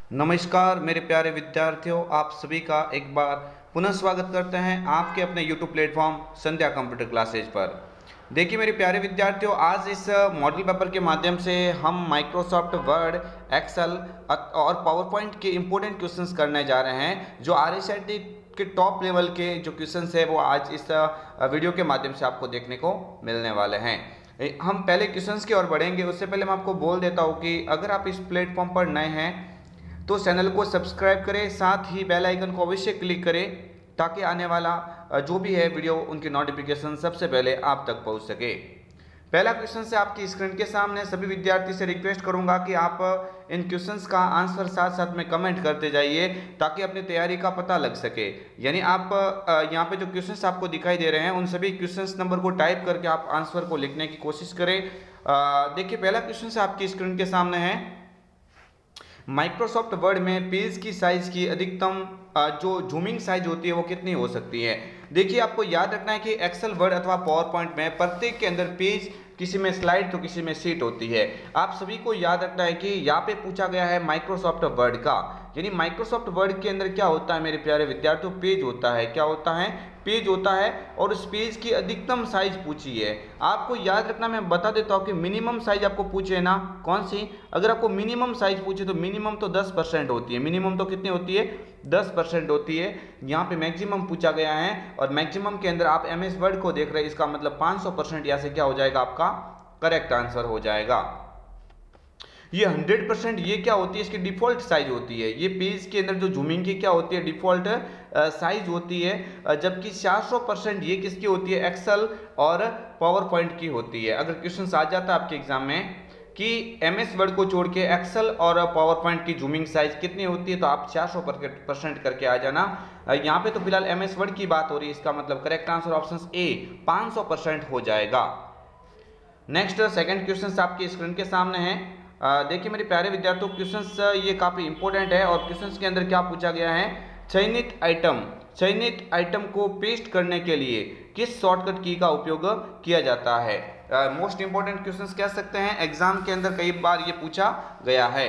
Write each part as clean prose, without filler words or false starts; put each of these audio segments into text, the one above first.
नमस्कार मेरे प्यारे विद्यार्थियों, आप सभी का एक बार पुनः स्वागत करते हैं आपके अपने YouTube प्लेटफॉर्म संध्या कंप्यूटर क्लासेज पर। देखिए मेरे प्यारे विद्यार्थियों, आज इस मॉडल पेपर के माध्यम से हम माइक्रोसॉफ्ट वर्ड, एक्सेल और पावर पॉइंट के इम्पोर्टेंट क्वेश्चंस करने जा रहे हैं। जो RSIT के टॉप लेवल के जो क्वेश्चंस है वो आज इस वीडियो के माध्यम से आपको देखने को मिलने वाले हैं। हम पहले क्वेश्चंस की ओर बढ़ेंगे, उससे पहले मैं आपको बोल देता हूँ कि अगर आप इस प्लेटफॉर्म पर नए हैं तो चैनल को सब्सक्राइब करें, साथ ही बेल आइकन को अवश्य क्लिक करें ताकि आने वाला जो भी है वीडियो उनकी नोटिफिकेशन सबसे पहले आप तक पहुंच सके। पहला क्वेश्चन से आपकी स्क्रीन के सामने, सभी विद्यार्थी से रिक्वेस्ट करूंगा कि आप इन क्वेश्चंस का आंसर साथ साथ में कमेंट करते जाइए ताकि अपनी तैयारी का पता लग सके। यानी आप यहाँ पे जो क्वेश्चंस आपको दिखाई दे रहे हैं उन सभी क्वेश्चंस नंबर को टाइप करके आप आंसर को लिखने की कोशिश करें। देखिए पहला क्वेश्चन आपकी स्क्रीन के सामने है, माइक्रोसॉफ्ट वर्ड में पेज की साइज की अधिकतम जो जूमिंग साइज होती है वो कितनी हो सकती है। देखिए आपको याद रखना है कि एक्सेल, वर्ड अथवा पावर पॉइंट में प्रत्येक के अंदर पेज, किसी में स्लाइड तो किसी में शीट होती है। आप सभी को याद रखना है कि यहाँ पे पूछा गया है माइक्रोसॉफ्ट वर्ड का, यानी माइक्रोसॉफ्ट वर्ड के अंदर क्या होता है मेरे प्यारे विद्यार्थियों, पेज होता है। क्या होता है? पेज होता है। और उस पेज की अधिकतम साइज पूछी है। आपको याद रखना, मैं बता देता हूँ कि मिनिमम साइज आपको पूछे ना, कौन सी? अगर आपको मिनिमम साइज पूछे तो मिनिमम तो 10% होती है। मिनिमम तो कितनी होती है? 10% होती है। यहाँ पे मैक्सिमम पूछा गया है और मैक्सिमम के अंदर आप MS वर्ड को देख रहे हैं, इसका मतलब 500% यहाँ से क्या हो जाएगा, आपका करेक्ट आंसर हो जाएगा। ये 100% ये क्या होती है, इसकी डिफॉल्ट साइज होती है। ये पेज के अंदर जो जूमिंग की क्या होती है, डिफॉल्ट साइज होती है। जबकि 400% ये किसकी होती है, एक्सेल और पावर पॉइंट की होती है। अगर क्वेश्चन आ जाता है आपके एग्जाम में कि MS वर्ड को छोड़ के एक्सेल और पावर पॉइंट की जूमिंग साइज कितनी होती है, तो आप 400% करके आ जाना। यहाँ पे तो फिलहाल MS वर्ड की बात हो रही है, इसका मतलब करेक्ट आंसर ऑप्शन ए 500% हो जाएगा। नेक्स्ट सेकंड क्वेश्चन आपकी स्क्रीन के सामने है। देखिए मेरे प्यारे विद्यार्थियों, क्वेश्चंस ये काफ़ी इंपॉर्टेंट है और क्वेश्चंस के अंदर क्या पूछा गया है, चयनित आइटम को पेस्ट करने के लिए किस शॉर्टकट की का उपयोग किया जाता है। मोस्ट इंपॉर्टेंट क्वेश्चंस कह सकते हैं, एग्जाम के अंदर कई बार ये पूछा गया है।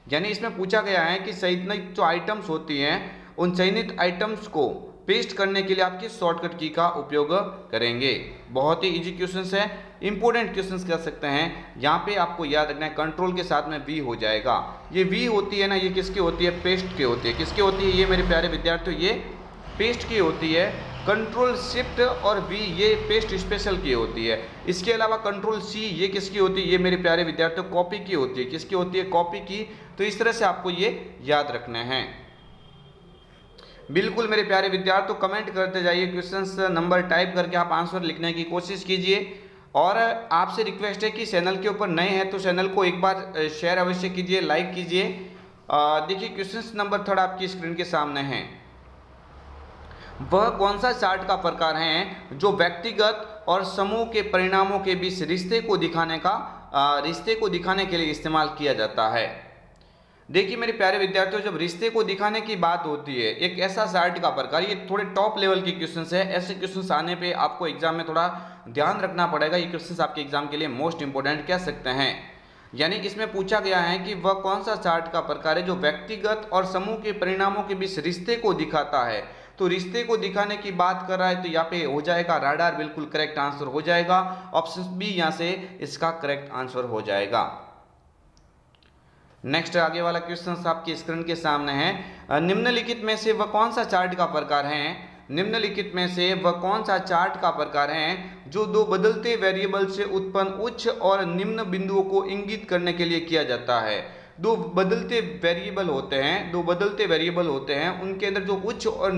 यानी इसमें पूछा गया है कि चयनित जो आइटम्स होती हैं उन चयनित आइटम्स को पेस्ट करने के लिए आप किस शॉर्टकट की का उपयोग करेंगे। बहुत ही इजी क्वेश्चंस है, इंपॉर्टेंट क्वेश्चंस कह सकते हैं। यहाँ पे आपको याद रखना है कंट्रोल के साथ में वी हो जाएगा। ये वी होती है ना, ये किसकी होती है, पेस्ट की होती है। किसकी होती है ये मेरे प्यारे विद्यार्थियों, ये पेस्ट की होती है। कंट्रोल शिफ्ट और वी ये पेस्ट स्पेशल की होती है। इसके अलावा कंट्रोल सी ये किसकी होती है, ये मेरे प्यारे विद्यार्थियों कॉपी की होती है। किसकी होती है, कॉपी की। तो इस तरह से आपको ये याद रखने हैं। बिल्कुल मेरे प्यारे विद्यार्थियों कमेंट करते जाइए, क्वेश्चंस नंबर टाइप करके आप आंसर लिखने की कोशिश कीजिए। और आपसे रिक्वेस्ट है कि चैनल के ऊपर नए हैं तो चैनल को एक बार शेयर अवश्य कीजिए, लाइक कीजिए। देखिए क्वेश्चंस नंबर 3 आपकी स्क्रीन के सामने है। वह कौन सा चार्ट का प्रकार है जो व्यक्तिगत और समूह के परिणामों के बीच रिश्ते को दिखाने के लिए इस्तेमाल किया जाता है। देखिए मेरे प्यारे विद्यार्थियों, जब रिश्ते को दिखाने की बात होती है, एक ऐसा चार्ट का प्रकार, ये थोड़े टॉप लेवल के क्वेश्चंस है। ऐसे क्वेश्चंस आने पे आपको एग्जाम में थोड़ा ध्यान रखना पड़ेगा। ये क्वेश्चंस आपके एग्जाम के लिए मोस्ट इंपोर्टेंट कह सकते हैं। यानी इसमें पूछा गया है कि वह कौन सा चार्ट का प्रकार है जो व्यक्तिगत और समूह के परिणामों के बीच रिश्ते को दिखाता है। तो रिश्ते को दिखाने की बात कर रहा है तो यहाँ पे हो जाएगा राडार, बिल्कुल करेक्ट आंसर हो जाएगा। ऑप्शन बी यहाँ से इसका करेक्ट आंसर हो जाएगा। नेक्स्ट आगे वाला क्वेश्चन आपकी स्क्रीन के सामने है। निम्नलिखित में से वह कौन सा चार्ट का प्रकार है, निम्नलिखित में से वह कौन सा चार्ट का प्रकार है जो दो बदलते वेरिएबल से उत्पन्न उच्च और निम्न बिंदुओं को इंगित करने के लिए किया जाता है। दो बदलते वेरिएबल होते हैं, उनके अंदर जो उच्च और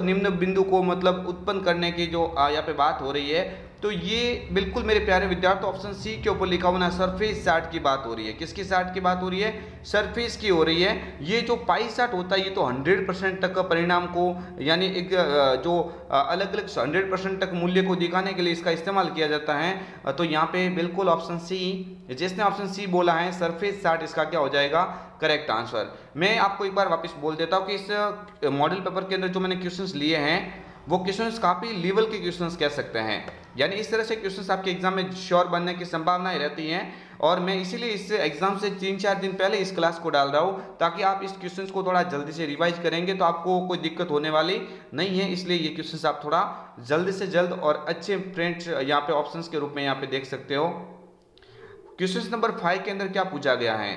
निम्न बिंदु को मतलब उत्पन्न करने की जो यहाँ पे बात हो रही है, तो ये बिल्कुल मेरे प्यारे विद्यार्थी ऑप्शन सी के ऊपर लिखा हुआ ना, सरफेस चार्ट की बात हो रही है। किसकी चार्ट की बात हो रही है, सरफेस की हो रही है। ये जो पाई चार्ट होता है ये तो 100% तक का परिणाम को, यानी एक जो अलग अलग 100% तक मूल्य को दिखाने के लिए इसका इस्तेमाल किया जाता है। तो यहाँ पे बिल्कुल ऑप्शन सी, जिसने ऑप्शन सी बोला है सरफेस चार्ट, इसका क्या हो जाएगा, करेक्ट आंसर। मैं आपको एक बार वापस बोल देता हूँ कि इस मॉडल पेपर के अंदर जो मैंने क्वेश्चंस लिए हैं वो क्वेश्चंस काफ़ी लेवल के क्वेश्चंस कह सकते हैं। यानी इस तरह से क्वेश्चंस आपके एग्जाम में श्योर बनने की संभावनाएं रहती हैं। और मैं इसीलिए इस एग्जाम से 3-4 दिन पहले इस क्लास को डाल रहा हूँ, ताकि आप इस क्वेश्चंस को थोड़ा जल्दी से रिवाइज करेंगे तो आपको कोई दिक्कत होने वाली नहीं है। इसलिए ये क्वेश्चंस आप थोड़ा जल्द से जल्द और अच्छे प्रिंट यहाँ पे ऑप्शंस के रूप में यहाँ पे देख सकते हो। क्वेश्चन नंबर 5 के अंदर क्या पूछा गया है,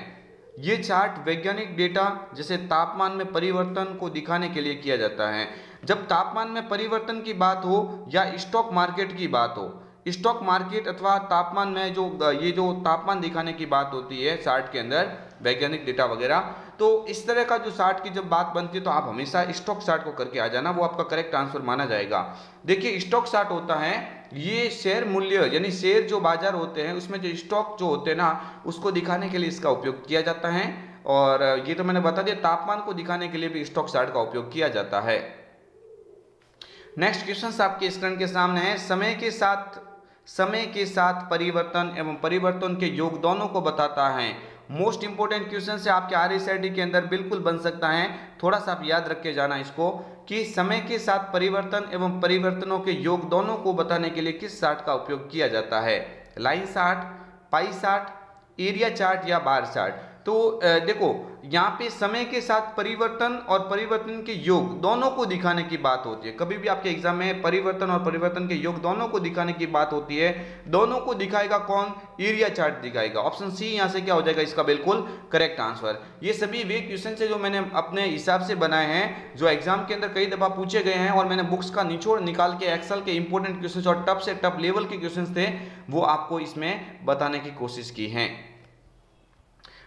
ये चार्ट वैज्ञानिक डेटा जैसे तापमान में परिवर्तन को दिखाने के लिए किया जाता है। जब तापमान में परिवर्तन की बात हो या स्टॉक मार्केट की बात हो, स्टॉक मार्केट अथवा तापमान में जो तापमान दिखाने की बात होती है चार्ट के अंदर, वैज्ञानिक डेटा वगैरह, तो इस तरह का जो चार्ट की जब बात बनती है तो आप हमेशा स्टॉक चार्ट को करके आ जाना, वो आपका करेक्ट आंसर माना जाएगा। देखिए स्टॉक चार्ट होता है, ये शेयर मूल्य यानी शेयर जो बाजार होते हैं उसमें जो स्टॉक जो होते हैं ना, उसको दिखाने के लिए इसका उपयोग किया जाता है। और ये तो मैंने बता दिया, तापमान को दिखाने के लिए भी स्टॉक चार्ट का उपयोग किया जाता है। नेक्स्ट क्वेश्चन आपके स्क्रीन के सामने है, समय के साथ परिवर्तन एवं परिवर्तन के योग दोनों को बताता है। मोस्ट इंपोर्टेंट क्वेश्चन से आपके RSIT के अंदर बिल्कुल बन सकता है, थोड़ा सा आप याद रख के जाना इसको, कि समय के साथ परिवर्तन एवं परिवर्तनों के योग दोनों को बताने के लिए किस चार्ट का उपयोग किया जाता है, line chart, pie chart, area chart या बार चार्ट। तो देखो यहाँ पे समय के साथ परिवर्तन और परिवर्तन के योग दोनों को दिखाने की बात होती है। कभी भी आपके एग्जाम में परिवर्तन और परिवर्तन के योग दोनों को दिखाने की बात होती है, दोनों को दिखाएगा कौन, एरिया चार्ट दिखाएगा। ऑप्शन सी यहाँ से क्या हो जाएगा इसका बिल्कुल करेक्ट आंसर। ये सभी वे क्वेश्चन है जो मैंने अपने हिसाब से बनाए हैं, जो एग्जाम के अंदर कई दफा पूछे गए हैं, और मैंने बुक्स का निचोड़ निकाल के एक्सेल के इंपॉर्टेंट क्वेश्चन और टफ से टफ लेवल के क्वेश्चन थे वो आपको इसमें बताने की कोशिश की है।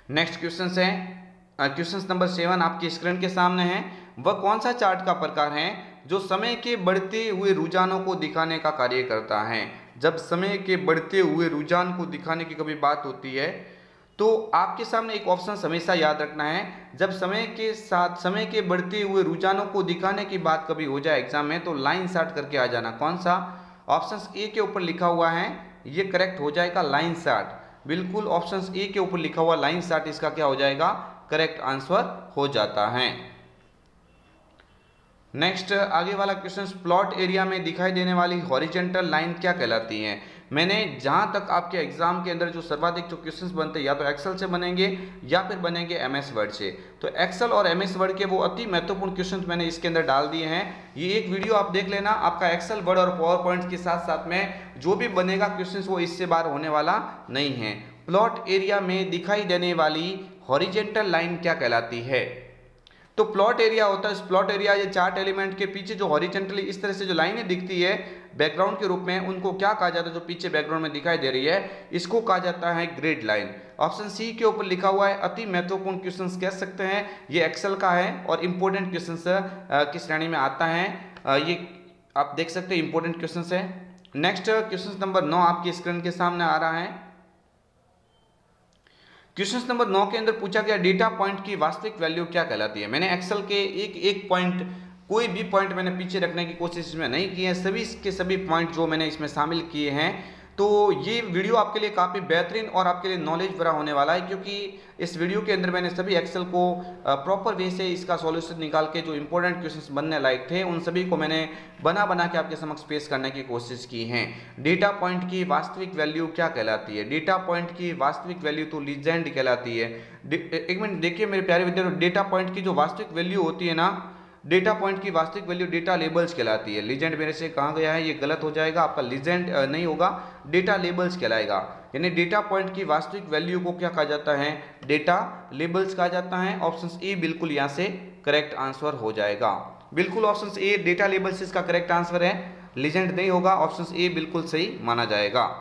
नेक्स्ट क्वेश्चन है क्वेश्चन नंबर 7 आपकी स्क्रीन के सामने है, वह कौन सा चार्ट का प्रकार है जो समय के बढ़ते हुए रुझानों को दिखाने का कार्य करता है। जब समय के बढ़ते हुए रुझान को दिखाने की कभी बात होती है तो आपके सामने एक ऑप्शन हमेशा याद रखना है, जब समय के साथ समय के बढ़ते हुए रुझानों को दिखाने की बात कभी हो जाए एग्जाम में तो लाइन चार्ट करके आ जाना। कौन सा, ऑप्शन ए के ऊपर लिखा हुआ है, ये करेक्ट हो जाएगा लाइन चार्ट। बिल्कुल ऑप्शन ए के ऊपर लिखा हुआ लाइन चार्ट इसका क्या हो जाएगा, करेक्ट आंसर हो जाता है। नेक्स्ट आगे वाला क्वेश्चन, प्लॉट एरिया में दिखाई देने वाली हॉरिजॉन्टल लाइन क्या कहलाती है। मैंने जहां तक आपके एग्जाम के अंदर जो सर्वाधिक जो क्वेश्चंस बनते हैं या तो एक्सेल से बनेंगे या फिर बनेंगे MS वर्ड से, तो एक्सेल और MS वर्ड के वो अति महत्वपूर्ण क्वेश्चंस मैंने इसके अंदर डाल दिए हैं। ये एक वीडियो आप देख लेना, आपका एक्सेल वर्ड और पावर पॉइंट के साथ साथ में जो भी बनेगा क्वेश्चंस वो इससे बाहर होने वाला नहीं है। प्लॉट एरिया में दिखाई देने वाली हॉरिजॉन्टल लाइन क्या कहलाती है। तो प्लॉट एरिया होता है, प्लॉट एरिया ये चार्ट एलिमेंट के पीछे जो हॉरिजॉन्टली इस तरह से जो लाइनें दिखती है बैकग्राउंड के रूप में, उनको क्या कहा जाता है, जो पीछे बैकग्राउंड में दिखाई दे रही है इसको कहा जाता है ग्रिड लाइन। ऑप्शन सी के ऊपर लिखा हुआ है, अति महत्वपूर्ण क्वेश्चन कह सकते हैं, ये एक्सेल का है और इंपॉर्टेंट क्वेश्चन की श्रेणी में आता है। ये आप देख सकते हैं इंपॉर्टेंट क्वेश्चन है। नेक्स्ट क्वेश्चन नंबर 9 आपकी स्क्रीन के सामने आ रहा है। क्वेश्चन नंबर 9 के अंदर पूछा गया डेटा पॉइंट की वास्तविक वैल्यू क्या कहलाती है। मैंने एक्सेल के एक पॉइंट, कोई भी पॉइंट मैंने पीछे रखने की कोशिश इसमें नहीं की है, सभी के सभी पॉइंट जो मैंने इसमें शामिल किए हैं। तो ये वीडियो आपके लिए काफ़ी बेहतरीन और आपके लिए नॉलेज भरा होने वाला है, क्योंकि इस वीडियो के अंदर मैंने सभी एक्सेल को प्रॉपर वे से इसका सॉल्यूशन निकाल के जो इंपॉर्टेंट क्वेश्चंस बनने लायक थे उन सभी को मैंने बना के आपके समक्ष पेश करने की कोशिश की है। डेटा पॉइंट की वास्तविक वैल्यू क्या कहलाती है। डेटा पॉइंट की वास्तविक वैल्यू तो लीजेंड कहलाती है। एक मिनट देखिए मेरे प्यारे विद्यार्थी, डेटा पॉइंट की जो वास्तविक वैल्यू होती है ना, डेटा पॉइंट की वास्तविक वैल्यू डेटा लेबल्स कहलाती है। लीजेंड मेरे से कहा गया है, ये गलत हो जाएगा, आपका लीजेंड नहीं होगा, डेटा लेबल्स कहलाएगा। यानी डेटा पॉइंट की वास्तविक वैल्यू को क्या कहा जाता है, डेटा लेबल्स कहा जाता है। ऑप्शन ए बिल्कुल यहाँ से करेक्ट आंसर हो जाएगा। बिल्कुल ऑप्शन ए डेटा लेबल्स इसका करेक्ट आंसर है, लीजेंड नहीं होगा, ऑप्शन ए बिल्कुल सही माना जाएगा।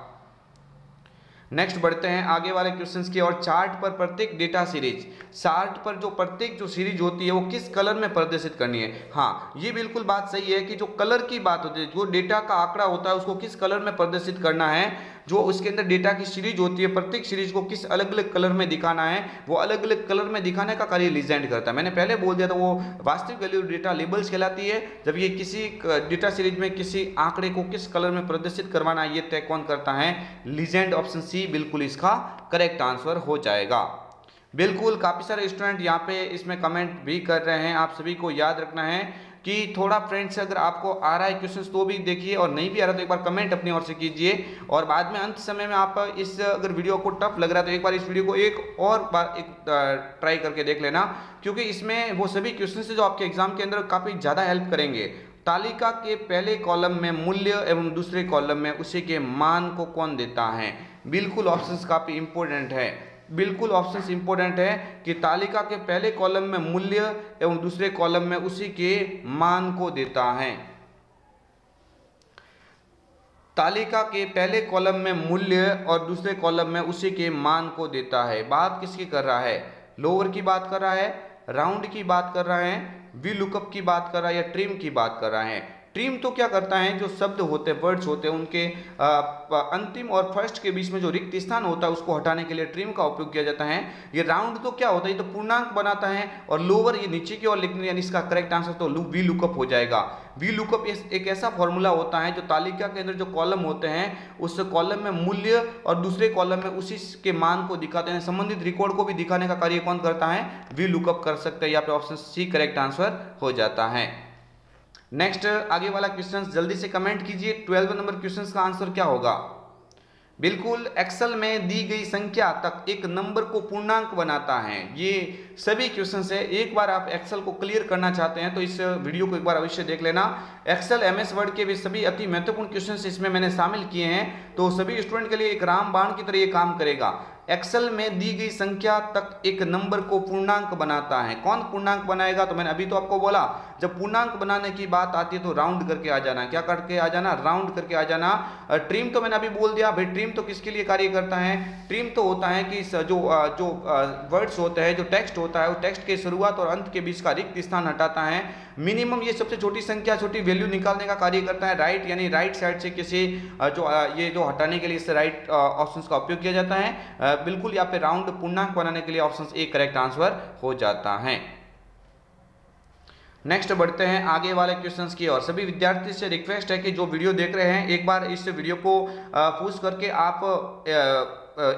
नेक्स्ट बढ़ते हैं आगे वाले क्वेश्चंस की और। चार्ट पर प्रत्येक डेटा सीरीज, चार्ट पर जो प्रत्येक जो सीरीज होती है वो किस कलर में प्रदर्शित करनी है। हाँ, ये बिल्कुल बात सही है कि जो कलर की बात होती है, जो डेटा का आंकड़ा होता है उसको किस कलर में प्रदर्शित करना है, जो उसके अंदर डेटा की सीरीज होती है प्रत्येक सीरीज को किस अलग अलग कलर में दिखाना है, वो अलग अलग कलर में दिखाने का कार्य लीजेंड करता है। मैंने पहले बोल दिया था, वो वास्तविक वैल्यू डेटा लेबल्स कहलाती है। जब ये किसी डेटा सीरीज में किसी आंकड़े को किस कलर में प्रदर्शित करवाना है ये तय कौन करता है, लीजेंड। ऑप्शन सी बिल्कुल इसका करेक्ट आंसर हो जाएगा। बिल्कुल काफ़ी सारे स्टूडेंट यहाँ पे इसमें कमेंट भी कर रहे हैं, आप सभी को याद रखना है कि थोड़ा फ्रेंड्स अगर आपको आ रहा है क्वेश्चन तो भी देखिए, और नहीं भी आ रहा तो एक बार कमेंट अपनी ओर से कीजिए, और बाद में अंत समय में आप इस अगर वीडियो को टफ लग रहा है तो एक बार इस वीडियो को एक और बार ट्राई करके देख लेना, क्योंकि इसमें वो सभी क्वेश्चन है जो आपके एग्जाम के अंदर काफ़ी ज़्यादा हेल्प करेंगे। तालिका के पहले कॉलम में मूल्य एवं दूसरे कॉलम में उसी के मान को कौन देता है? बिल्कुल ऑप्शंस काफ़ी इंपॉर्टेंट है, बिल्कुल ऑप्शंस इंपॉर्टेंट है कि तालिका के पहले कॉलम में मूल्य एवं दूसरे कॉलम में उसी के मान को देता है। तालिका के पहले कॉलम में मूल्य और दूसरे कॉलम में उसी के मान को देता है। बात किसकी कर रहा है? लोअर की बात कर रहा है, राउंड की बात कर रहा है, वी लुकअप की बात कर रहा है, या ट्रिम की बात कर रहा है? ट्रिम तो क्या करता है, जो शब्द होते हैं, वर्ड्स होते हैं, उनके अंतिम और फर्स्ट के बीच में जो रिक्त स्थान होता है उसको हटाने के लिए ट्रिम का उपयोग किया जाता है। ये राउंड तो क्या होता है, ये तो पूर्णांक बनाता है, और लोअर ये नीचे की ओर लिखने, यानी इसका करेक्ट आंसर तो वी लुकअप हो जाएगा। वी लुकअप एक ऐसा फॉर्मूला होता है जो तालिका के अंदर जो कॉलम होते हैं उस कॉलम में मूल्य और दूसरे कॉलम में उसी के मान को दिखाते हैं, संबंधित रिकॉर्ड को भी दिखाने का कार्य कौन करता है? वी लुकअप कर सकते हैं। यहाँ पे ऑप्शन सी करेक्ट आंसर हो जाता है। नेक्स्ट आगे वाला क्वेश्चन जल्दी से कमेंट कीजिए, 12 नंबर क्वेश्चन का आंसर क्या होगा? बिल्कुल एक्सेल में दी गई संख्या तक एक नंबर को पूर्णांक बनाता है। ये सभी क्वेश्चंस है, एक बार आप एक्सेल को क्लियर करना चाहते हैं तो इस वीडियो को एक बार अवश्य देख लेना। एक्सेल एमएस वर्ड के भी सभी अति महत्वपूर्ण क्वेश्चंस इसमें मैंने शामिल किए हैं, तो सभी स्टूडेंट के लिए एक रामबाण की तरह ये काम करेगा। एक्सेल में दी गई संख्या तक एक नंबर को पूर्णांक बनाता है। कौन पूर्णांक बनाएगा? तो मैंने अभी तो आपको बोला, जब पूर्णांक बनाने की बात आती है तो राउंड करके आ जाना। क्या करके आ जाना? राउंड करके आ जाना। ट्रिम तो मैंने अभी बोल दिया भाई, ट्रिम तो किसके लिए कार्य करता है? ट्रिम तो होता है कि जो वर्ड्स होते हैं, जो टेक्स्ट होता है, वो टेक्स्ट के शुरुआत और अंत के बीच का रिक्त स्थान हटाता है। मिनिमम ये सबसे छोटी संख्या, छोटी वैल्यू निकालने का कार्य करता है। राइट यानी राइट साइड से किसी ये जो हटाने के लिए इससे राइट ऑप्शंस का उपयोग किया जाता है। बिल्कुल यहाँ पे राउंड पूर्णांक बनाने के लिए ऑप्शन ए करेक्ट आंसर हो जाता है। नेक्स्ट बढ़ते हैं आगे वाले क्वेश्चंस की ओर। सभी विद्यार्थी से रिक्वेस्ट है कि जो वीडियो देख रहे हैं एक बार इस वीडियो को पूछ करके आप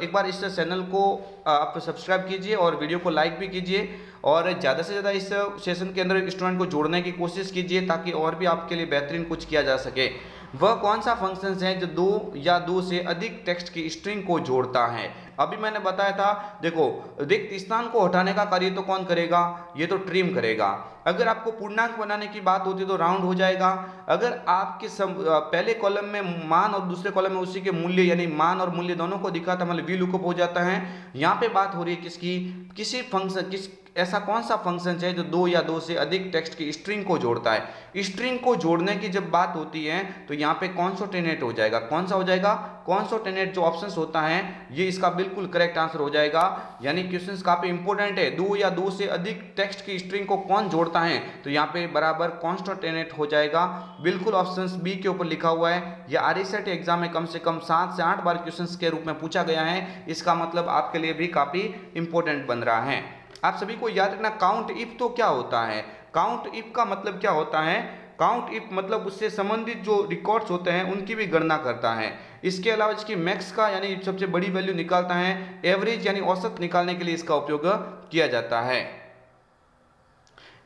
एक बार इस चैनल को आप सब्सक्राइब कीजिए और वीडियो को लाइक भी कीजिए, और ज़्यादा से ज़्यादा इस सेशन के अंदर स्टूडेंट को जोड़ने की कोशिश कीजिए ताकि और भी आपके लिए बेहतरीन कुछ किया जा सके। वह कौन सा फंक्शन है जो दो या दो से अधिक टेक्स्ट की स्ट्रिंग को जोड़ता है? अभी मैंने बताया था, देखो रिक्त स्थान को हटाने का कार्य तो कौन करेगा? ये तो ट्रिम करेगा। अगर आपको पूर्णांक बनाने की बात होती तो राउंड हो जाएगा। अगर आपके पहले कॉलम में मान और दूसरे कॉलम में उसी के मूल्य, यानी मान और मूल्य दोनों को दिखाता, मतलब वी लुकअप हो जाता है। यहाँ पे बात हो रही है किसकी? किसी फंक्शन, ऐसा कौन सा फंक्शन है जो दो या दो से अधिक टेक्स्ट की स्ट्रिंग को जोड़ता है? स्ट्रिंग को जोड़ने की जब बात होती है तो यहाँ पे कॉन्सोनेंट हो जाएगा। कौन सा हो जाएगा? कॉन्सोनेंट जो ऑप्शन होता है ये इसका बिल्कुल करेक्ट आंसर हो जाएगा। यानी क्वेश्चन काफी इंपॉर्टेंट है, दो या दो से अधिक टेक्स्ट की स्ट्रिंग को कौन जोड़ता है? तो यहाँ पे बराबर कॉन्सोनेंट हो जाएगा। बिल्कुल ऑप्शन बी के ऊपर लिखा हुआ है। यह आरएसएटी एग्जाम में कम से कम 7 से 8 बार क्वेश्चन के रूप में पूछा गया है। इसका मतलब आपके लिए भी काफी इंपॉर्टेंट बन रहा है। आप सभी को याद रखना, काउंट इफ तो क्या होता है? काउंट इफ का मतलब क्या होता है? काउंट इफ मतलब उससे संबंधित जो रिकॉर्ड्स होते हैं उनकी भी गणना करता है। इसके अलावा इसकी मैक्स का यानी सबसे बड़ी वैल्यू निकालता है। एवरेज यानी औसत निकालने के लिए इसका उपयोग किया जाता है।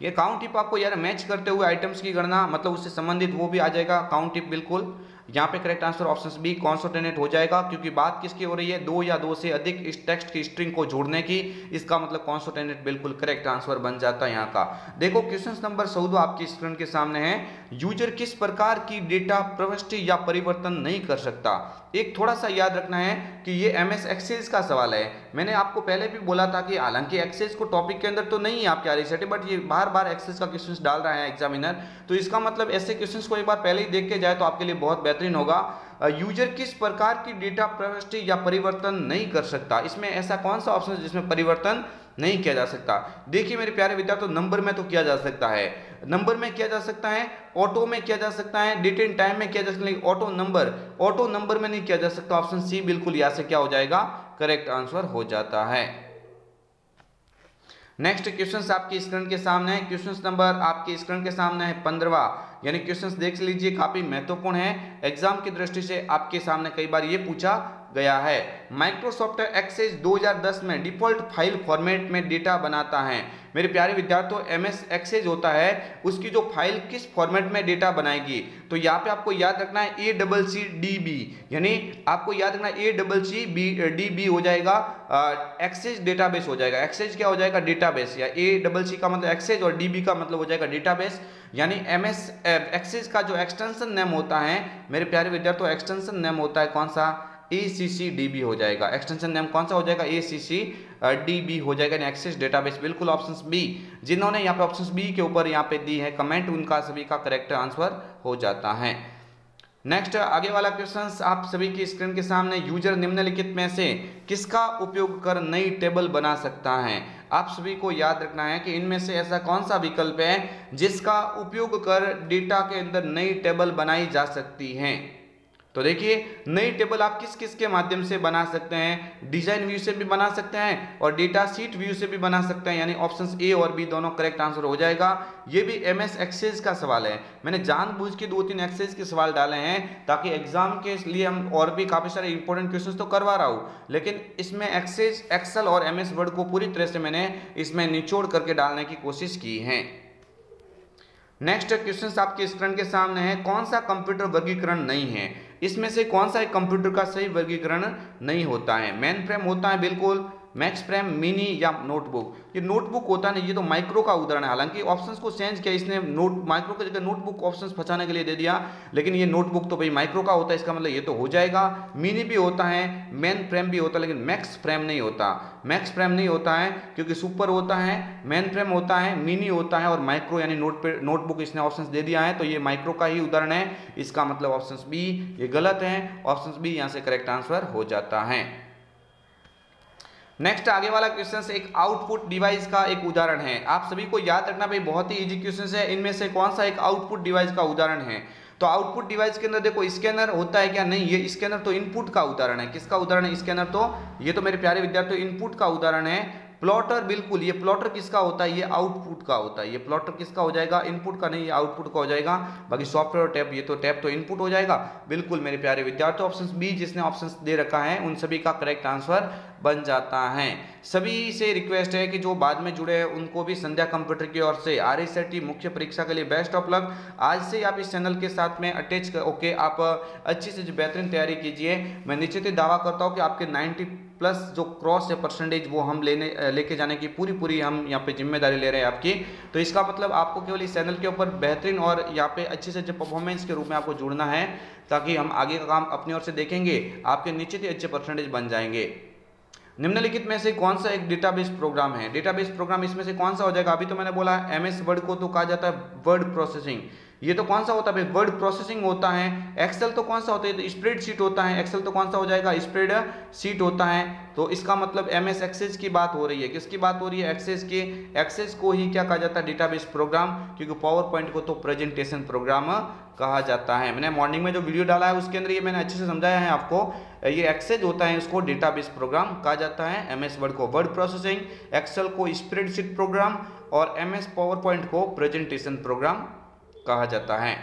ये काउंट इफ आपको यार मैच करते हुए आइटम्स की गणना, मतलब उससे संबंधित वो भी आ जाएगा काउंट इफ। बिल्कुल यहाँ पे correct answer option B consonant हो जाएगा, क्योंकि बात किसकी हो रही है? दो या दो से अधिक इस टेक्स्ट की स्ट्रिंग को जोड़ने की। इसका मतलब कॉन्सोनेंट बिल्कुल करेक्ट आंसर बन जाता है यहाँ का। देखो क्वेश्चन नंबर 14 आपकी स्क्रीन के सामने है। यूजर किस प्रकार की डेटा प्रविष्टि या परिवर्तन नहीं कर सकता? एक थोड़ा सा याद रखना है कि ये एमएस एक्सेल का सवाल है। मैंने आपको पहले भी बोला था कि हालांकि एक्सेल को टॉपिक के अंदर तो नहीं है आपके आरएसएटी, बट ये बार बार एक्सेल का क्वेश्चन डाल रहा है एग्जामिनर, तो इसका मतलब ऐसे क्वेश्चंस को एक बार पहले ही देख के जाए तो आपके लिए बहुत बेहतरीन होगा। यूजर किस प्रकार की डेटा प्रविष्टि या परिवर्तन नहीं कर सकता? इसमें ऐसा कौन सा ऑप्शन है जिसमें परिवर्तन नहीं किया जा सकता? देखिए मेरे प्यारे विद्यार्थियों, नंबर में तो किया जा सकता है, नंबर में किया जा सकता है, ऑटो में किया जा सकता है, डेट एंड टाइम में किया जा सकता है, ऑटो नंबर में नहीं किया जा सकता। ऑप्शन सी बिल्कुल यहाँ से क्या हो जाएगा? करेक्ट आंसर हो जाता है। नेक्स्ट क्वेश्चन आपकी स्क्रीन के सामने है। क्वेश्चन नंबर आपकी स्क्रीन के सामने है 15वां, यानी क्वेश्चन देख लीजिए, काफी महत्वपूर्ण है। एग्जाम की दृष्टि से आपके सामने कई बार ये पूछा गया है। माइक्रोसॉफ्ट एक्सेल 2010 में डिफॉल्ट फाइल फॉर्मेट में डेटा बनाता है। मेरे प्यारे विद्यार्थियों MS एक्सेस होता है उसकी जो फाइल किस फॉर्मेट में डेटा बनाएगी, तो यहाँ पे आपको याद रखना है ACCDB, यानी आपको याद रखना है ACCDB हो जाएगा एक्सेस डेटाबेस हो जाएगा। एक्सेस क्या हो जाएगा? डेटाबेस, या ACC का मतलब एक्सेस और DB का मतलब हो जाएगा डेटाबेस। यानी MS एक्सेस का जो एक्सटेंशन नेम होता है मेरे प्यारे विद्यार्थियों, एक्सटेंशन नेम होता है कौन सा? ACCDB हो जाएगा। एक्सटेंशन नेम कौन सा हो जाएगा? ACCDB हो जाएगा, एक्सेस डेटाबेस। बिल्कुल ऑप्शन बी, जिन्होंने यहाँ पे ऑप्शन बी के ऊपर यहाँ पे दी है कमेंट, उनका सभी का करेक्ट आंसर हो जाता है। नेक्स्ट आगे वाला क्वेश्चन आप सभी की स्क्रीन के सामने, यूजर निम्नलिखित में से किसका उपयोग कर नई टेबल बना सकता है? आप सभी को याद रखना है कि इनमें से ऐसा कौन सा विकल्प है जिसका उपयोग कर डेटा के अंदर नई टेबल बनाई जा सकती है। तो देखिए नई टेबल आप किस किस के माध्यम से बना सकते हैं? डिजाइन व्यू से भी बना सकते हैं और डेटा सीट व्यू से भी बना सकते हैं, यानी ऑप्शंस ए और बी दोनों करेक्ट आंसर हो जाएगा। ये भी MS एक्सेस का सवाल है, मैंने जानबूझ के 2-3 एक्सेस के सवाल डाले हैं ताकि एग्जाम के लिए हम और भी काफी सारे इंपॉर्टेंट क्वेश्चंस तो करवा रहा हूं, लेकिन इसमें एक्सेस, एक्सेल और MS वर्ड को पूरी तरह से मैंने इसमें निचोड़ करके डालने की कोशिश की है। नेक्स्ट क्वेश्चन आपके स्क्रीन के सामने है, कौन सा कंप्यूटर वर्गीकरण नहीं है? इसमें से कौन सा एक कंप्यूटर का सही वर्गीकरण नहीं होता है? मेन फ्रेम होता है बिल्कुल, मैक्स फ्रेम, मिनी या नोटबुक। ये नोटबुक होता है, ये तो माइक्रो का उदाहरण है। हालांकि ऑप्शंस को चेंज किया इसने, माइक्रो की जगह नोटबुक ऑप्शंस फंसाने के लिए दे दिया, लेकिन ये नोटबुक तो भाई माइक्रो का होता है, इसका मतलब ये तो हो जाएगा। मिनी भी होता है, मेन फ्रेम भी होता है, लेकिन मैक्स फ्रेम नहीं होता। मैक्स फ्रेम नहीं होता है क्योंकि सुपर होता है, मेन फ्रेम होता है, मिनी होता है और माइक्रो यानी नोटबुक इसने ऑप्शंस दे दिया है, तो ये माइक्रो का ही उदाहरण है। इसका मतलब ऑप्शन बी ये गलत है, ऑप्शन बी यहाँ से करेक्ट आंसर हो जाता है। नेक्स्ट आगे वाला क्वेश्चन एक आउटपुट डिवाइस का एक उदाहरण है। आप सभी को याद रखना भाई, बहुत ही इजी क्वेश्चन है। इनमें से कौन सा एक आउटपुट डिवाइस का उदाहरण है? तो आउटपुट डिवाइस के अंदर देखो स्कैनर होता है क्या? नहीं, ये स्कैनर तो इनपुट का उदाहरण है। किसका उदाहरण है स्कैनर? तो ये तो मेरे प्यारे विद्यार्थियों इनपुट का उदाहरण है। प्लॉटर, बिल्कुल ये प्लॉटर किसका होता है? ये आउटपुट का होता है। ये प्लॉटर किसका हो जाएगा? इनपुट का नहीं, ये आउटपुट का हो जाएगा। बाकी सॉफ्टवेयर और टैब, ये तो टैब तो इनपुट हो जाएगा। बिल्कुल मेरे प्यारे विद्यार्थियों ऑप्शन बी जिसने ऑप्शन दे रखा है उन सभी का करेक्ट आंसर बन जाता है। सभी से रिक्वेस्ट है कि जो बाद में जुड़े हैं उनको भी संध्या कंप्यूटर की ओर से RSAT मुख्य परीक्षा के लिए बेस्ट ऑफ लक। आज से आप इस चैनल के साथ में अटैच होके आप अच्छी से बेहतरीन तैयारी कीजिए। मैं निश्चित ही दावा करता हूँ कि आपके 90+ जो क्रॉस है परसेंटेज वो हम लेके जाने की पूरी हम यहाँ पे जिम्मेदारी ले रहे हैं आपकी। तो इसका मतलब आपको केवल इस चैनल के ऊपर बेहतरीन और यहाँ पे अच्छे से परफॉर्मेंस के रूप में आपको जुड़ना है, ताकि हम आगे का काम अपनी ओर से देखेंगे, आपके निश्चित ही अच्छे परसेंटेज बन जाएंगे। निम्नलिखित में से कौन सा एक डेटाबेस प्रोग्राम है? डेटाबेस प्रोग्राम इसमें से कौन सा हो जाएगा? अभी तो मैंने बोला MS वर्ड को तो कहा जाता है वर्ड प्रोसेसिंग, ये तो कौन सा होता है? वर्ड प्रोसेसिंग होता है। एक्सेल तो कौन सा होता है? तो स्प्रेड शीट होता है। एक्सेल तो कौन सा हो जाएगा? स्प्रेड शीट होता है। तो इसका मतलब MS एक्सेस की बात हो रही है। किसकी बात हो रही है? एक्सेस की। एक्सेस को ही क्या कहा जाता है? डेटाबेस प्रोग्राम, क्योंकि पावर पॉइंट को तो प्रेजेंटेशन प्रोग्राम कहा जाता है। मैंने मॉर्निंग में जो वीडियो डाला है उसके अंदर ये मैंने अच्छे से समझाया है आपको। ये एक्सेस होता है, उसको डेटाबेस प्रोग्राम कहा जाता है। MS वर्ड को वर्ड प्रोसेसिंग, एक्सेल को स्प्रेडशीट प्रोग्राम और MS पावर पॉइंट को प्रेजेंटेशन प्रोग्राम कहा जाता है।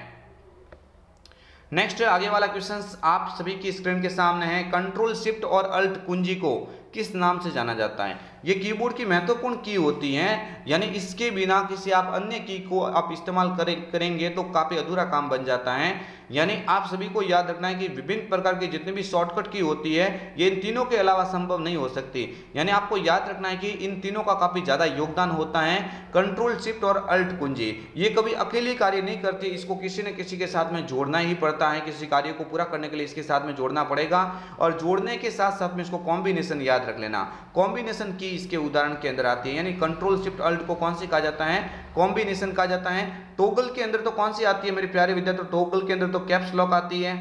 नेक्स्ट आगे वाला क्वेश्चन आप सभी की स्क्रीन के सामने है, कंट्रोल शिफ्ट और अल्ट कुंजी को किस नाम से जाना जाता है? ये कीबोर्ड की महत्वपूर्ण की होती हैं, यानी इसके बिना किसी आप अन्य की को आप इस्तेमाल करेंगे तो काफी अधूरा काम बन जाता है। यानी आप सभी को याद रखना है कि विभिन्न प्रकार की जितनी भी शॉर्टकट की होती है ये इन तीनों के अलावा संभव नहीं हो सकती। यानी आपको याद रखना है कि इन तीनों का काफी ज्यादा योगदान होता है। कंट्रोल शिफ्ट और अल्ट कुंजी ये कभी अकेले कार्य नहीं करती, इसको किसी न किसी के साथ में जोड़ना ही पड़ता है। किसी कार्य को पूरा करने के लिए इसके साथ में जोड़ना पड़ेगा, और जोड़ने के साथ साथ में इसको कॉम्बिनेशन याद रख लेना। कॉम्बिनेशन की इसके उदाहरण के अंदर आती है। यानी कंट्रोल शिफ्ट अल्ट को कौन सी कहा जाता है? कॉम्बिनेशन कहा जाता है। टॉगल के अंदर तो कौन सी आती है मेरे प्यारे विद्यार्थियों? टॉगल के अंदर तो कैप्स लॉक आती है।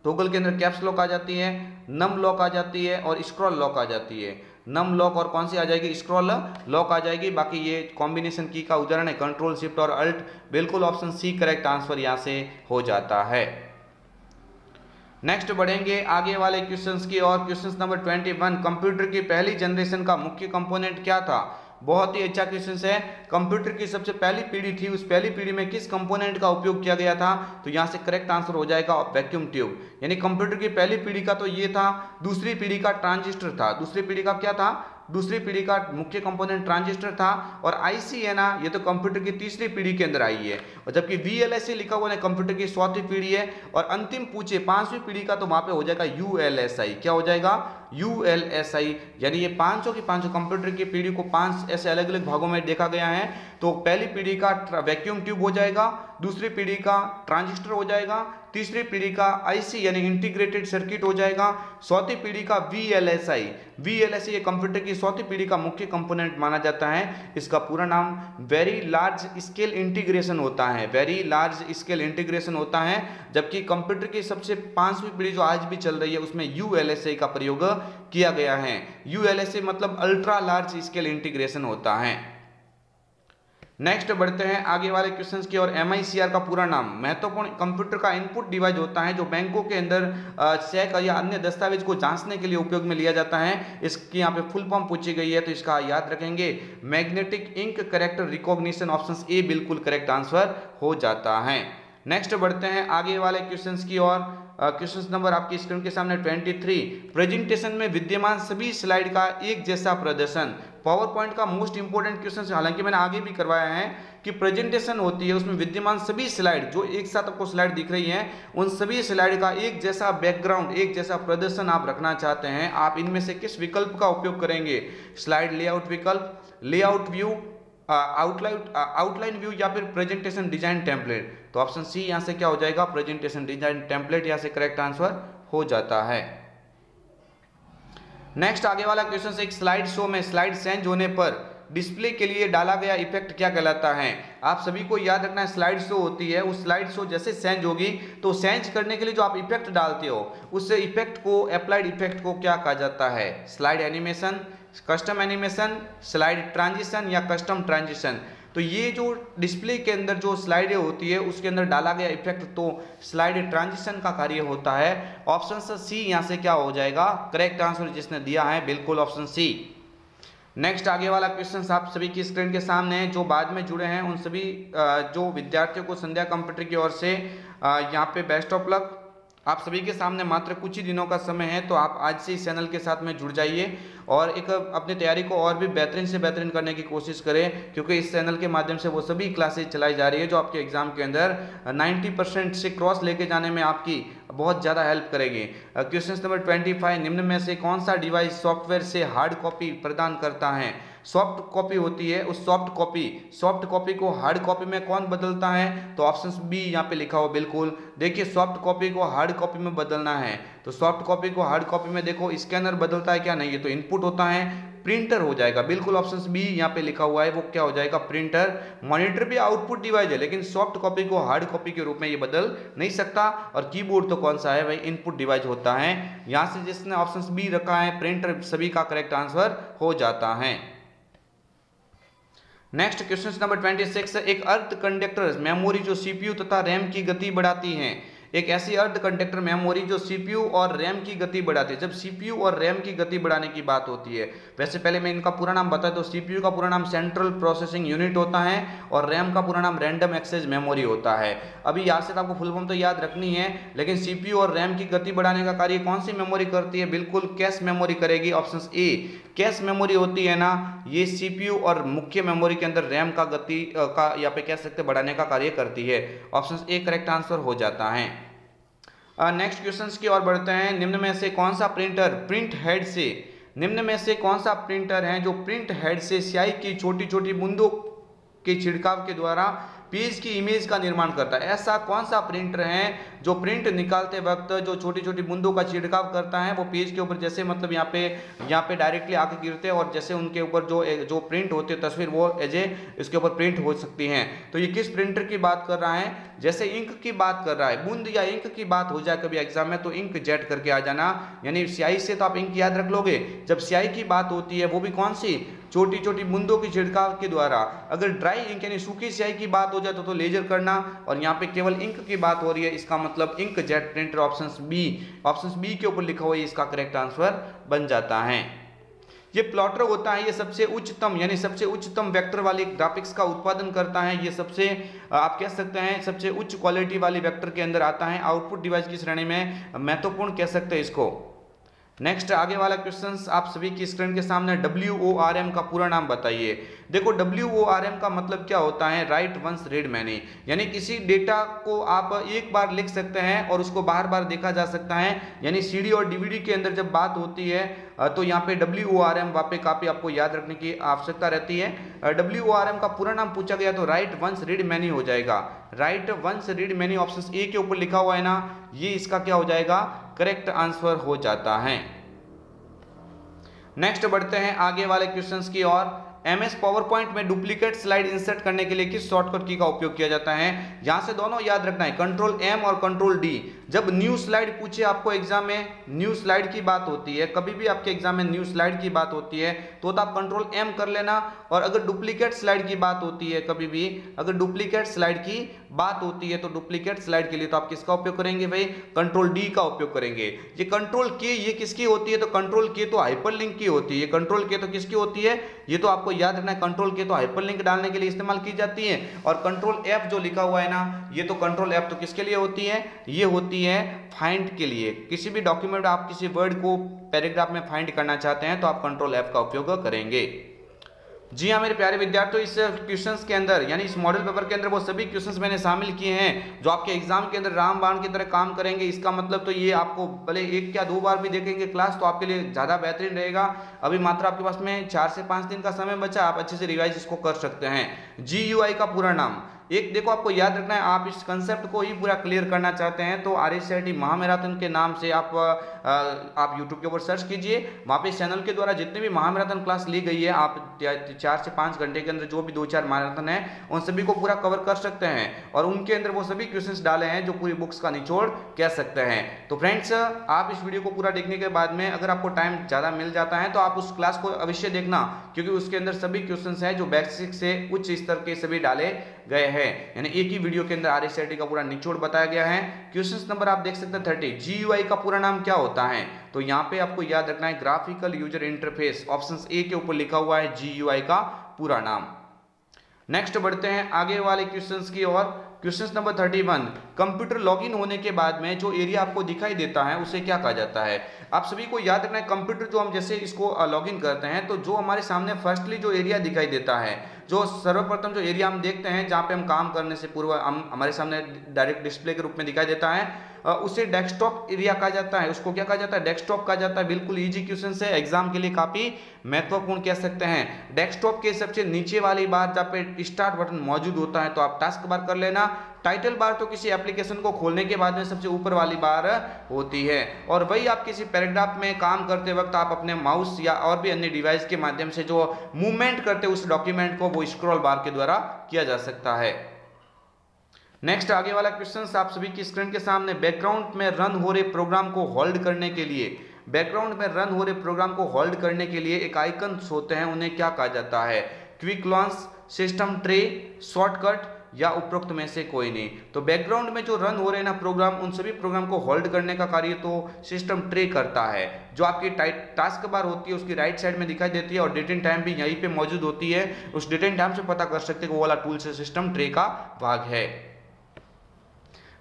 टॉगल के अंदर कैप्स लॉक आ जाती है, नम लॉक आ जाती है और स्क्रॉल लॉक आ जाती है। नम लॉक और कौन सी आ जाएगी? स्क्रॉल लॉक आ जाएगी। बाकी ये कॉम्बिनेशन की का उदाहरण है कंट्रोल शिफ्ट और अल्ट। बिल्कुल ऑप्शन सी करेक्ट आंसर यहां से हो जाता है। नेक्स्ट बढ़ेंगे आगे वाले क्वेश्चंस की और क्वेश्चन नंबर 21, कंप्यूटर की पहली जनरेशन का मुख्य कंपोनेंट क्या था? बहुत ही अच्छा क्वेश्चन है। कंप्यूटर की सबसे पहली पीढ़ी थी, उस पहली पीढ़ी में किस कंपोनेंट का उपयोग किया गया था? तो यहां से करेक्ट आंसर हो जाएगा वैक्यूम ट्यूब। यानी कंप्यूटर की पहली पीढ़ी का तो ये था। दूसरी पीढ़ी का ट्रांजिस्टर था। दूसरी पीढ़ी का क्या था? दूसरी पीढ़ी का मुख्य कंपोनेंट ट्रांजिस्टर था, और आईसी है ना, ये तो कंप्यूटर की तीसरी पीढ़ी के अंदर आई है, और जबकि वीएलएसआई लिखा हुआ है कंप्यूटर की चौथी पीढ़ी है, और अंतिम पूछे पांचवी पीढ़ी का तो वहां पे हो जाएगा यूएलएसआई। क्या हो जाएगा? यूएलएसआई। यानी ये पांचों की पांचों कंप्यूटर की पीढ़ी को पांच ऐसे अलग अलग भागों में देखा गया है। तो पहली पीढ़ी का वैक्यूम ट्यूब हो जाएगा, दूसरी पीढ़ी का ट्रांजिस्टर हो जाएगा, तीसरी पीढ़ी का आईसी यानी इंटीग्रेटेड सर्किट हो जाएगा, चौथी पीढ़ी का वीएलएसआई। वीएलएसआई ये कंप्यूटर की चौथी पीढ़ी का मुख्य कंपोनेंट माना जाता है। इसका पूरा नाम वेरी लार्ज स्केल इंटीग्रेशन होता है, वेरी लार्ज स्केल इंटीग्रेशन होता है। जबकि कंप्यूटर की सबसे पांचवी पीढ़ी जो आज भी चल रही है उसमें यूएलएसआई का प्रयोग किया गया है। यूएलएसआई मतलब अल्ट्रा लार्ज स्केल इंटीग्रेशन होता है। नेक्स्ट बढ़ते हैं आगे वाले क्वेश्चंस की और। एमआईसीआर का पूरा नाम महत्वपूर्ण कंप्यूटर का इनपुट डिवाइस होता है जो बैंकों के अंदर चेक या अन्य दस्तावेज को जांचने के लिए उपयोग में लिया जाता है। इसकी यहाँ पे फुल फॉर्म पूछी गई है तो इसका याद रखेंगे magnetic ink character recognition. Option A बिल्कुल करेक्ट आंसर हो जाता है। नेक्स्ट बढ़ते हैं आगे वाले क्वेश्चंस की और। क्वेश्चन नंबर आपकी स्क्रीन के सामने 23। प्रेजेंटेशन में विद्यमान सभी स्लाइड का एक जैसा प्रदर्शन। पावर पॉइंट का मोस्ट इंपोर्टेंट क्वेश्चन, हालांकि मैंने आगे भी करवाया है कि प्रेजेंटेशन होती है उसमें विद्यमान सभी स्लाइड जो एक साथ आपको स्लाइड दिख रही हैं उन सभी स्लाइड का एक जैसा बैकग्राउंड, एक जैसा प्रदर्शन आप रखना चाहते हैं। आप इनमें से किस विकल्प का उपयोग करेंगे? स्लाइड लेआउट विकल्प, लेआउट व्यू, आउटलाइन व्यू या फिर प्रेजेंटेशन डिजाइन टेम्पलेट। तो ऑप्शन सी यहां से क्या हो जाएगा? प्रेजेंटेशन डिजाइन टेम्पलेट यहां से करेक्ट आंसर हो जाता है। नेक्स्ट आगे वाला क्वेश्चन, एक स्लाइड शो में स्लाइड चेंज होने पर डिस्प्ले के लिए डाला गया इफेक्ट क्या कहलाता है? आप सभी को याद रखना है स्लाइड शो होती है, उस स्लाइड शो जैसे चेंज होगी तो चेंज करने के लिए जो आप इफेक्ट डालते हो उस इफेक्ट को, अप्लाइड इफेक्ट को क्या कहा जाता है? Slide animation, custom animation, slide transition या कस्टम ट्रांजिशन। तो ये जो डिस्प्ले के अंदर जो स्लाइडें होती है उसके अंदर डाला गया इफेक्ट तो स्लाइड ट्रांजिशन का कार्य होता है। ऑप्शन सी यहां से क्या हो जाएगा? करेक्ट आंसर जिसने दिया है बिल्कुल ऑप्शन सी। नेक्स्ट आगे वाला क्वेश्चन आप सभी की स्क्रीन के सामने है। जो बाद में जुड़े हैं उन सभी जो विद्यार्थियों को संध्या कंप्यूटर की ओर से यहाँ पे बेस्ट ऑफ लक। आप सभी के सामने मात्र कुछ ही दिनों का समय है तो आप आज से इस चैनल के साथ में जुड़ जाइए और एक अपनी तैयारी को और भी बेहतरीन से बेहतरीन करने की कोशिश करें, क्योंकि इस चैनल के माध्यम से वो सभी क्लासेज चलाई जा रही है जो आपके एग्जाम के अंदर 90% से क्रॉस लेके जाने में आपकी बहुत ज़्यादा हेल्प करेगी। क्वेश्चन नंबर 25, निम्न में से कौन सा डिवाइस सॉफ्टवेयर से हार्ड कॉपी प्रदान करता है? सॉफ्ट कॉपी होती है, उस सॉफ्ट कॉपी को हार्ड कॉपी में कौन बदलता है? तो ऑप्शन बी यहाँ पे लिखा हो बिल्कुल। देखिए सॉफ्ट कॉपी को हार्ड कॉपी में बदलना है तो सॉफ्ट कॉपी को हार्ड कॉपी में देखो स्कैनर बदलता है क्या? नहीं, ये तो इनपुट होता है, प्रिंटर हो जाएगा बिल्कुल। ऑप्शन बी यहाँ पे लिखा हुआ है वो क्या हो जाएगा? प्रिंटर। मॉनिटर भी आउटपुट डिवाइस है लेकिन सॉफ्ट कॉपी को हार्ड कॉपी के रूप में ये बदल नहीं सकता। और कीबोर्ड तो कौन सा है भाई? इनपुट डिवाइस होता है। यहाँ से जिसने ऑप्शन बी रखा है प्रिंटर, सभी का करेक्ट आंसर हो जाता है। नेक्स्ट क्वेश्चन नंबर 26, एक अर्ध कंडक्टर मेमोरी जो सीपीयू तथा रैम की गति बढ़ाती है। एक ऐसी अर्ध कंडक्टर मेमोरी जो सीपीयू और रैम की गति बढ़ाती है। जब सीपीयू और रैम की गति बढ़ाने की बात होती है, वैसे पहले मैं इनका पूरा नाम बता, तो सीपीयू का पूरा नाम सेंट्रल प्रोसेसिंग यूनिट होता है और रैम का पूरा नाम रैंडम एक्सेस मेमोरी होता है। अभी यहाँ से तो आपको फुल फॉर्म तो याद रखनी है, लेकिन सीपीयू और रैम की गति बढ़ाने का कार्य कौन सी मेमोरी करती है? बिल्कुल कैश मेमोरी करेगी। ऑप्शन ए कैश मेमोरी होती है ना, ये सीपीयू और मुख्य मेमोरी के अंदर रैम का गति का या पे कह सकते बढ़ाने का कार्य करती है। ऑप्शन ए करेक्ट आंसर हो जाता है। नेक्स्ट क्वेश्चंस की ओर बढ़ते हैं। निम्न में से कौन सा प्रिंटर प्रिंट हेड से, निम्न में से कौन सा प्रिंटर है जो प्रिंट हेड से स्याही की छोटी छोटी बूंदों के छिड़काव के द्वारा पेज की इमेज का निर्माण करता है? ऐसा कौन सा प्रिंटर है जो प्रिंट निकालते वक्त जो छोटी छोटी बूंदों का छिड़काव करता है वो पेज के ऊपर जैसे मतलब यहाँ पे डायरेक्टली आके गिरते हैं और जैसे उनके ऊपर जो प्रिंट होती है तस्वीर वो इसके ऊपर प्रिंट हो सकती हैं। तो ये किस प्रिंटर की बात कर रहा है? जैसे इंक की बात कर रहा है, बूंद या इंक की बात हो जाए कभी एग्जाम में तो इंक जेट करके आ जाना, यानी स्याही से तो आप इंक याद रख लोगे। जब स्याही की बात होती है वो भी कौन सी? छोटी छोटी बूंदों की छिड़काव के द्वारा। अगर ड्राई इंक यानी सूखी स्याही की बात हो जाए तो लेजर करना, और यहाँ पे केवल इंक की बात हो रही है, इसका मतलब ink jet printer. Option B के ऊपर लिखा हुआ है इसका करेक्ट आंसर बन जाता है। ये प्लॉटर होता है, ये सबसे उच्चतम यानी सबसे उच्चतम वेक्टर वाले ग्राफिक्स का उत्पादन करता है। ये सबसे आप कह सकते हैं सबसे उच्च क्वालिटी वाली वेक्टर के अंदर आता है। आउटपुट डिवाइस की श्रेणी में महत्वपूर्ण कह सकते हैं इसको। नेक्स्ट आगे वाला क्वेश्चन आप सभी की स्क्रीन के सामने WORM का पूरा नाम बताइए। देखो WORM का मतलब क्या होता है, राइट वंस रीड मैनी, यानी किसी डेटा को आप एक बार लिख सकते हैं और उसको बार बार देखा जा सकता है। यानी CD और DVD के अंदर जब बात होती है तो यहाँ पे WORM वहाँ पे काफी आपको याद रखने की आवश्यकता रहती है। WORM का पूरा नाम पूछा गया तो राइट वंस रीड मैनी हो जाएगा। Write once read many option A के ऊपर लिखा हुआ है ना, ये इसका क्या हो जाएगा, करेक्ट आंसर हो जाता है। नेक्स्ट बढ़ते हैं आगे वाले क्वेश्चंस की ओर। MS पावर पॉइंट में डुप्लीकेट स्लाइड इंसर्ट करने के लिए किस शॉर्टकट की का उपयोग किया जाता है। यहां से दोनों याद रखना है, कंट्रोल M और कंट्रोल D। जब न्यू स्लाइड पूछे आपको एग्जाम में, न्यू स्लाइड की बात होती है, कभी भी आपके एग्जाम में न्यू स्लाइड की बात होती है तो आप कंट्रोल M कर लेना। और अगर डुप्लीकेट स्लाइड की बात होती है, कभी भी अगर डुप्लीकेट स्लाइड की बात होती है तो डुप्लीकेट स्लाइड के लिए तो आप किसका उपयोग करेंगे भाई, कंट्रोल D का उपयोग करेंगे। ये कंट्रोल K ये किसकी होती है, तो कंट्रोल K तो हाइपरलिंक की होती है। कंट्रोल K तो किसकी होती है, ये तो आपको याद रखना है, कंट्रोल K तो हाइपरलिंक डालने के लिए इस्तेमाल की जाती है। और कंट्रोल F जो लिखा हुआ है ना, ये तो कंट्रोल F तो किसके लिए होती है, ये होती है फाइंड के लिए। किसी भी डॉक्यूमेंट आप किसी वर्ड को पैराग्राफ में फाइंड करना चाहते हैं तो आप कंट्रोल F का उपयोग करेंगे। जी हाँ मेरे प्यारे विद्यार्थियों, इस क्वेश्चंस के अंदर यानी इस मॉडल पेपर के अंदर वो सभी क्वेश्चंस मैंने शामिल किए हैं जो आपके एग्जाम के अंदर रामबाण की तरह काम करेंगे। इसका मतलब तो ये आपको भले एक या दो बार भी देखेंगे क्लास तो आपके लिए ज़्यादा बेहतरीन रहेगा। अभी मात्र आपके पास में 4 से 5 दिन का समय बचा, आप अच्छे से रिवाइज इसको कर सकते हैं। GUI का पूरा नाम एक देखो आपको याद रखना है, आप इस कंसेप्ट को ही पूरा क्लियर करना चाहते हैं तो RSCIT महामैराथन के नाम से आप YouTube के ऊपर सर्च कीजिए। वहाँ पे चैनल के द्वारा जितने भी महामैराथन क्लास ली गई है, आप 4 से 5 घंटे के अंदर जो भी 2-4 मैराथन है उन सभी को पूरा कवर कर सकते हैं। और उनके अंदर वो सभी क्वेश्चंस डाले हैं जो पूरी बुक्स का निचोड़ कह सकते हैं। तो फ्रेंड्स, आप इस वीडियो को पूरा देखने के बाद में अगर आपको टाइम ज़्यादा मिल जाता है तो आप उस क्लास को अवश्य देखना, क्योंकि उसके अंदर सभी क्वेश्चंस हैं जो बेसिक से उच्च स्तर के सभी डाले गए हैं। यानी एक ही वीडियो के अंदर RSCIT का पूरा निचोड़ बताया गया है। क्वेश्चन नंबर आप देख सकते हैं 30। GUI का पूरा नाम क्या होता है, तो यहाँ पे आपको याद रखना है graphical user interface. Option A के ऊपर लिखा हुआ है GUI का पूरा नाम। नेक्स्ट बढ़ते हैं आगे वाले क्वेश्चंस की ओर। Question number 31। कंप्यूटर लॉगिन होने के बाद में जो एरिया आपको दिखाई देता है उसे क्या कहा जाता है। आप सभी को याद रखना है, कंप्यूटर जो हम जैसे इसको लॉगिन करते हैं तो जो हमारे सामने फर्स्टली जो एरिया दिखाई देता है, जो सर्वप्रथम जो एरिया हम देखते हैं जहाँ पे हम काम करने से पूर्व हमारे सामने डायरेक्ट डिस्प्ले के रूप में दिखाई देता है, उसे डेस्कटॉप एरिया कहा जाता है। उसको क्या कहा जाता है, डेस्कटॉप कहा जाता है। बिल्कुल इजी क्वेश्चन है, एग्जाम के लिए काफी महत्वपूर्ण कह सकते हैं। डेस्कटॉप के सबसे नीचे वाली बार जहाँ पे स्टार्ट बटन मौजूद होता है तो आप टास्क बार कर लेना। टाइटल बार तो किसी एप्लीकेशन को खोलने के बाद में सबसे ऊपर वाली बार होती है। और वही आप किसी पैराग्राफ में काम करते वक्त आप अपने माउस या और भी अन्य डिवाइस के माध्यम से जो मूवमेंट करते उस डॉक्यूमेंट को वो स्क्रॉल बार के द्वारा किया जा सकता है। नेक्स्ट आगे वाला क्वेश्चन आप सभी की स्क्रीन के सामने। बैकग्राउंड में रन हो रहे प्रोग्राम को होल्ड करने के लिए, बैकग्राउंड में रन हो रहे प्रोग्राम को होल्ड करने के लिए एक आइकन्स होते हैं, उन्हें क्या कहा जाता है। Quick launch, system tray, shortcut या उपरोक्त में से कोई नहीं। तो बैकग्राउंड में जो रन हो रहे हैं ना प्रोग्राम, उन सभी प्रोग्राम को होल्ड करने का कार्य तो सिस्टम ट्रे करता है। जो आपकी टास्क बार होती है उसकी राइट साइड में दिखाई देती है और डेट एंड टाइम भी यहीं पे मौजूद होती है। उस डेट एंड टाइम से पता कर सकते हैं कि वो वाला टूल से सिस्टम ट्रे का भाग है।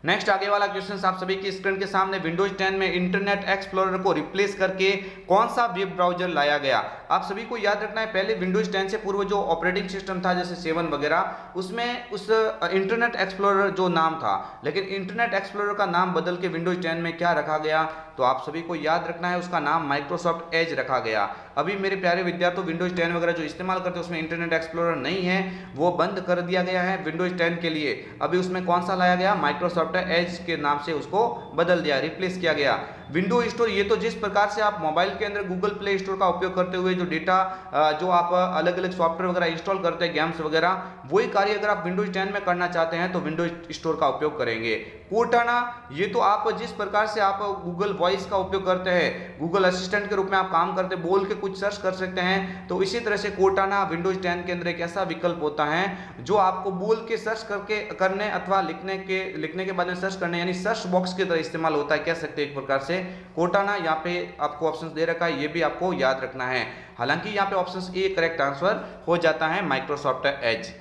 नेक्स्ट आगे वाला क्वेश्चन आप सभी की स्क्रीन के सामने। विंडोज 10 में इंटरनेट एक्सप्लोरर को रिप्लेस करके कौन सा वेब ब्राउजर लाया गया। आप सभी को याद रखना है, पहले विंडोज 10 से पूर्व जो ऑपरेटिंग सिस्टम था जैसे 7 वगैरह, उसमें उस इंटरनेट एक्सप्लोरर जो नाम था, लेकिन इंटरनेट एक्सप्लोरर का नाम बदल के विंडोज 10 में क्या रखा गया, तो आप सभी को याद रखना है उसका नाम माइक्रोसॉफ्ट एज रखा गया। अभी मेरे प्यारे विद्यार्थियों विंडोज 10 वगैरह जो इस्तेमाल करते हैं उसमें इंटरनेट एक्सप्लोरर नहीं है, वो बंद कर दिया गया है विंडोज 10 के लिए। अभी उसमें कौन सा लाया गया, माइक्रोसॉफ्ट एज के नाम से उसको बदल दिया, रिप्लेस किया गया। विंडो स्टोर, ये तो जिस प्रकार से आप मोबाइल के अंदर गूगल प्ले स्टोर का उपयोग करते हुए जो डेटा जो आप अलग अलग सॉफ्टवेयर वगैरह इंस्टॉल करते हैं, गेम्स वगैरह, वही कार्य अगर आप विंडोज 10 में करना चाहते हैं तो विंडोज स्टोर का उपयोग करेंगे। कोर्टाना, ये तो आप जिस प्रकार से आप गूगल वॉइस का उपयोग करते हैं, गूगल असिस्टेंट के रूप में आप काम करते हैं, बोल के कुछ सर्च कर सकते हैं, तो इसी तरह से कोर्टाना विंडोज 10 के अंदर एक ऐसा विकल्प होता है जो आपको बोल के सर्च करके करने अथवा लिखने के बाद में सर्च करने, यानी सर्च बॉक्स की तरह इस्तेमाल होता है कह सकते हैं एक प्रकार से। कोर्टाना यहाँ पे आपको ऑप्शन दे रखा है, ये भी आपको याद रखना है। हालांकि यहाँ पे ऑप्शन ए करेक्ट आंसर हो जाता है माइक्रोसॉफ्ट एज।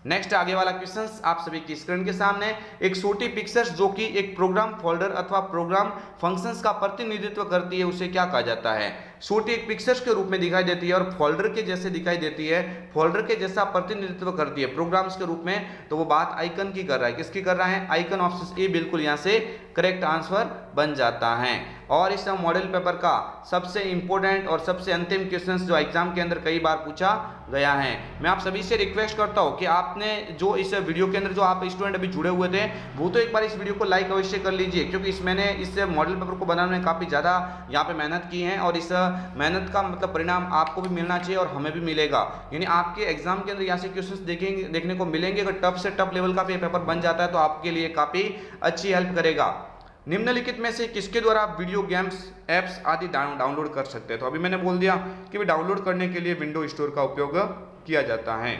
नेक्स्ट आगे वाला क्वेश्चन आप सभी की स्क्रीन के सामने, एक छोटी पिक्चर्स जो कि एक प्रोग्राम फोल्डर अथवा प्रोग्राम फंक्शंस का प्रतिनिधित्व करती है उसे क्या कहा जाता है। छोटी एक पिक्चर्स के रूप में दिखाई देती है और फोल्डर के जैसे दिखाई देती है, फोल्डर के जैसा प्रतिनिधित्व करती है प्रोग्राम्स के रूप में, तो वो बात आइकन की कर रहा है। किसकी कर रहा है? आइकन। ऑप्शन ए बिल्कुल यहाँ से करेक्ट आंसर बन जाता है। और इस मॉडल पेपर का सबसे इंपॉर्टेंट और सबसे अंतिम क्वेश्चन जो एग्जाम के अंदर कई बार पूछा गया है, मैं आप सभी से रिक्वेस्ट करता हूं कि आपने जो इस वीडियो के अंदर जो आप स्टूडेंट अभी जुड़े हुए थे वो तो एक बार इस वीडियो को लाइक अवश्य कर लीजिए, क्योंकि मैंने इस मॉडल पेपर को बनाने में काफ़ी ज़्यादा यहाँ पे मेहनत की है और इस मेहनत का मतलब परिणाम आपको भी मिलना चाहिए और हमें भी मिलेगा। यानी आपके एग्जाम के अंदर यहाँ से क्वेश्चन देखने को मिलेंगे। अगर टफ से टफ लेवल का भी पेपर बन जाता है तो आपके लिए काफ़ी अच्छी हेल्प करेगा। निम्नलिखित में से किसके द्वारा आप वीडियो गेम्स एप्स आदि डाउनलोड कर सकते हैं? तो अभी मैंने बोल दिया कि डाउनलोड करने के लिए विंडो स्टोर का उपयोग किया जाता है।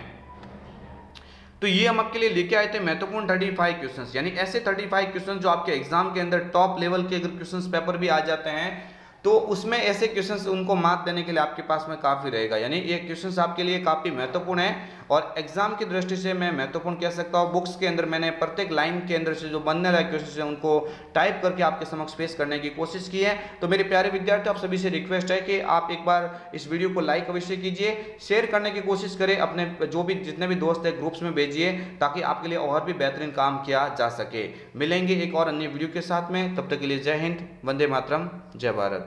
तो ये हम आपके लिए लेके आए थे महत्वपूर्ण 35 क्वेश्चंस, यानी ऐसे 35 क्वेश्चंस जो आपके एग्जाम के अंदर टॉप लेवल के अगर क्वेश्चंस पेपर भी आ जाते हैं तो उसमें ऐसे क्वेश्चंस उनको मार्क देने के लिए आपके पास में काफ़ी रहेगा। यानी ये क्वेश्चंस आपके लिए काफ़ी महत्वपूर्ण है और एग्जाम की दृष्टि से मैं महत्वपूर्ण कह सकता हूँ। बुक्स के अंदर मैंने प्रत्येक लाइन के अंदर से जो बनने वाले क्वेश्चन है उनको टाइप करके आपके समक्ष पेश करने की कोशिश की है। तो मेरे प्यारे विद्यार्थी, आप सभी से रिक्वेस्ट है कि आप एक बार इस वीडियो को लाइक अवश्य कीजिए, शेयर करने की कोशिश करें, अपने जो भी जितने भी दोस्त है ग्रुप्स में भेजिए ताकि आपके लिए और भी बेहतरीन काम किया जा सके। मिलेंगे एक और अन्य वीडियो के साथ में, तब तक के लिए जय हिंद, वंदे मातरम, जय भारत।